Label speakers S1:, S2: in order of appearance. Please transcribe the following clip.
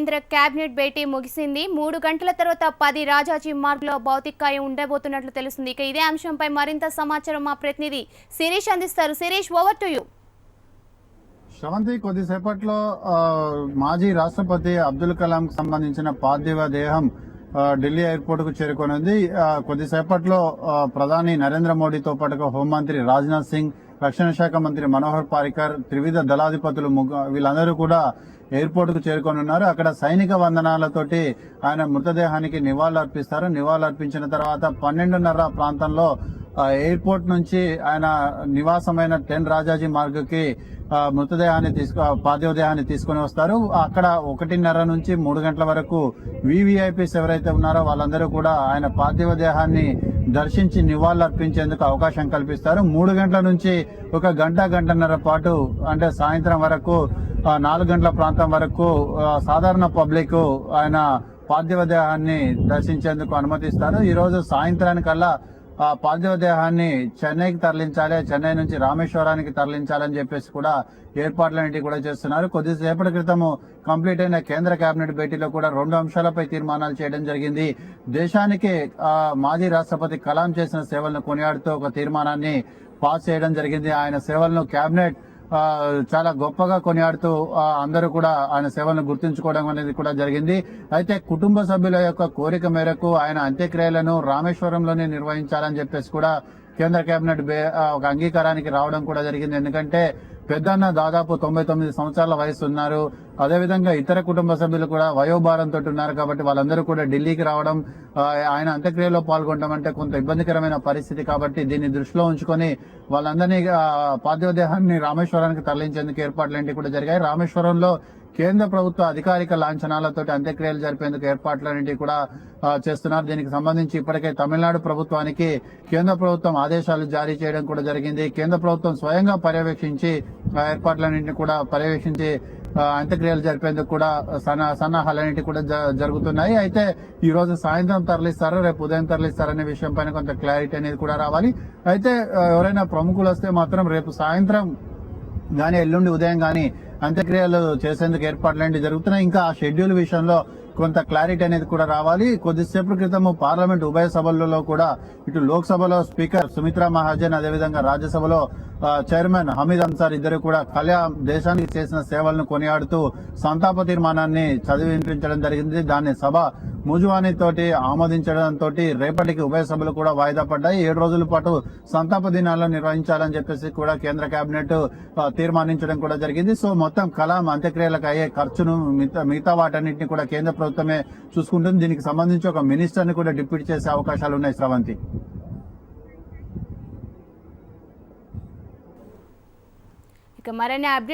S1: కేంద్ర కేబినెట్ భేటీ ముగిసింది. 3 గంటల తర్వాత 10 రాజాజీ మార్గ్లో భౌతికాయం ఉండబోతున్నట్లు తెలుస్తుంది. ఇక ఇదే అంశంపై మరింత సమాచారం మా ప్రతినిధి శిరీష్ అందిస్తారు. Shirish, over to you.
S2: Sravanthi, కొద్దిసేపట్లో మాజీ రాష్ట్రపతి అబ్దుల్ కలాం కు సంబంధించిన పార్థివ దేహం ఢిల్లీ ఎయిర్పోర్ట్ కు చేరుకోనుంది. కొద్దిసేపట్లో ప్రధాని నరేంద్ర మోడీతో పాటుగా హోంమంత్రి రాజ్నాథ్ సింగ్, రక్షణ శాఖ మంత్రి మనోహర్ పారికర్, త్రివిధ దళాధిపతులు వీళ్ళందరూ కూడా ఎయిర్పోర్ట్ కు చేరుకోనున్నారు. అక్కడ సైనిక వందనాలతోటి ఆయన మృతదేహానికి నివాళులు అర్పిస్తారు. నివాళులు అర్పించిన తర్వాత 12:30 ప్రాంతంలో ఎయిర్పోర్ట్ నుంచి ఆయన నివాసమైన 10 రాజాజీ మార్గ్ కి పార్థివ దేహాన్ని తీసుకుని వస్తారు. అక్కడ 1:30 నుంచి 3 గంటల వరకు వివిఐపీస్ ఎవరైతే ఉన్నారో వాళ్ళందరూ కూడా ఆయన పార్థివ దేహాన్ని దర్శించి నివాళులు అర్పించేందుకు అవకాశం కల్పిస్తారు. 3 గంటల నుంచి ఒక గంటన్నర పాటు అంటే సాయంత్రం వరకు 4 గంటల ప్రాంతం వరకు సాధారణ పబ్లిక్ ఆయన పార్థివ దేహాన్ని దర్శించేందుకు అనుమతిస్తారు. ఈ రోజు సాయంత్రానికల్లా పార్థివ దేహాన్ని చెన్నైకి తరలించాలి, చెన్నై నుంచి రామేశ్వరానికి తరలించాలని చెప్పేసి కూడా ఏర్పాట్లన్నింటి కూడా చేస్తున్నారు. కొద్దిసేపటి క్రితము కంప్లీట్ అయిన కేంద్ర కేబినెట్ భేటీలో కూడా 2 అంశాలపై తీర్మానాలు చేయడం జరిగింది. దేశానికి మాజీ రాష్ట్రపతి కలాం చేసిన సేవలను కొనియాడుతూ ఒక తీర్మానాన్ని పాస్ చేయడం జరిగింది. ఆయన సేవలను కేబినెట్ చాలా గొప్పగా కొనియాడుతూ అందరూ కూడా ఆయన సేవలను గుర్తుంచుకోవడం అనేది కూడా జరిగింది. అయితే కుటుంబ సభ్యుల యొక్క కోరిక మేరకు ఆయన అంత్యక్రియలను రామేశ్వరంలోనే నిర్వహించాలని చెప్పేసి కూడా కేంద్ర కేబినెట్ ఒక అంగీకారానికి రావడం కూడా జరిగింది. ఎందుకంటే పెద్దన్న దాదాపు 99 సంవత్సరాల వయసు ఉన్నారు. అదేవిధంగా ఇతర కుటుంబ సభ్యులు కూడా వయోభారంతో ఉన్నారు. కాబట్టి వాళ్ళందరూ కూడా ఢిల్లీకి రావడం, ఆయన అంత్యక్రియలో పాల్గొనడం అంటే కొంత ఇబ్బందికరమైన పరిస్థితి. కాబట్టి దీన్ని దృష్టిలో ఉంచుకొని వాళ్ళందరినీ పార్థివ దేహాన్ని రామేశ్వరానికి తరలించేందుకు ఏర్పాట్లన్నీ కూడా జరిగాయి. రామేశ్వరంలో కేంద్ర ప్రభుత్వ అధికారిక లాంఛనాలతో అంత్యక్రియలు జరిపేందుకు ఏర్పాట్లన్నింటి కూడా చేస్తున్నారు. దీనికి సంబంధించి ఇప్పటికే తమిళనాడు ప్రభుత్వానికి కేంద్ర ప్రభుత్వం ఆదేశాలు జారీ చేయడం కూడా జరిగింది. కేంద్ర ప్రభుత్వం స్వయంగా పర్యవేక్షించి ఏర్పాట్లన్నింటినీ కూడా పర్యవేక్షించి అంత్యక్రియలు జరిపేందుకు కూడా సన్నాహాలన్నింటి కూడా జరుగుతున్నాయి. అయితే ఈ రోజు సాయంత్రం తరలిస్తారో రేపు ఉదయం తరలిస్తారనే విషయం పైన కొంత క్లారిటీ అనేది కూడా రావాలి. అయితే ఎవరైనా ప్రముఖులు వస్తే మాత్రం రేపు సాయంత్రం గానీ ఎల్లుండి ఉదయం గానీ అంత్యక్రియలు చేసేందుకు ఏర్పాట్లన్నీ జరుగుతున్నాయి. ఇంకా ఆ షెడ్యూల్ విషయంలో కొంత క్లారిటీ అనేది కూడా రావాలి. కొద్దిసేపటి క్రితం పార్లమెంట్ ఉభయ సభలలో కూడా ఇటు లోక్సభలో స్పీకర్ సుమిత్రా మహాజన్, అదేవిధంగా రాజ్యసభలో చైర్మన్ హమీద్ అన్సార్ ఇద్దరు కూడా కలాం దేశానికి చేసిన సేవలను కొనియాడుతూ సంతాప తీర్మానాన్ని చదివి వినిపించడం జరిగింది. దాన్ని సభ ముజువానీ తోటి ఆమోదించడంతో రేపటికి ఉభయ సభలు కూడా వాయిదా పడ్డాయి. 7 రోజుల పాటు సంతాప దినాలను నిర్వహించాలని చెప్పేసి కూడా కేంద్ర కేబినెట్ తీర్మానించడం కూడా జరిగింది. సో మొత్తం కలాం అంత్యక్రియలకు అయ్యే ఖర్చును మిగతా వాటన్నింటినీ కూడా కేంద్ర ప్రభుత్వమే చూసుకుంటుంది. దీనికి సంబంధించి ఒక మినిస్టర్ ని కూడా డిప్యూటీ చేసే అవకాశాలు ఉన్నాయి. శ్రవంతి,
S1: ఇక మరిన్ని అప్డేట్స్